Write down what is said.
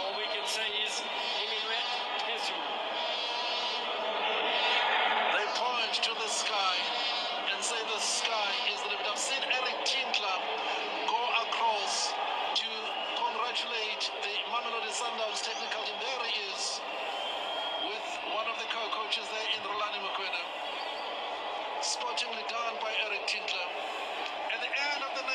All we can say is, Inuit Pesu. They point to the sky and say the sky is the limit. I've seen Eric Tinkler go across to congratulate the Mamelodi Sundowns technical team. There he is with one of the co-coaches there in Rulani Mokwena. Sportingly done by Eric Tinkler. At the end of the night.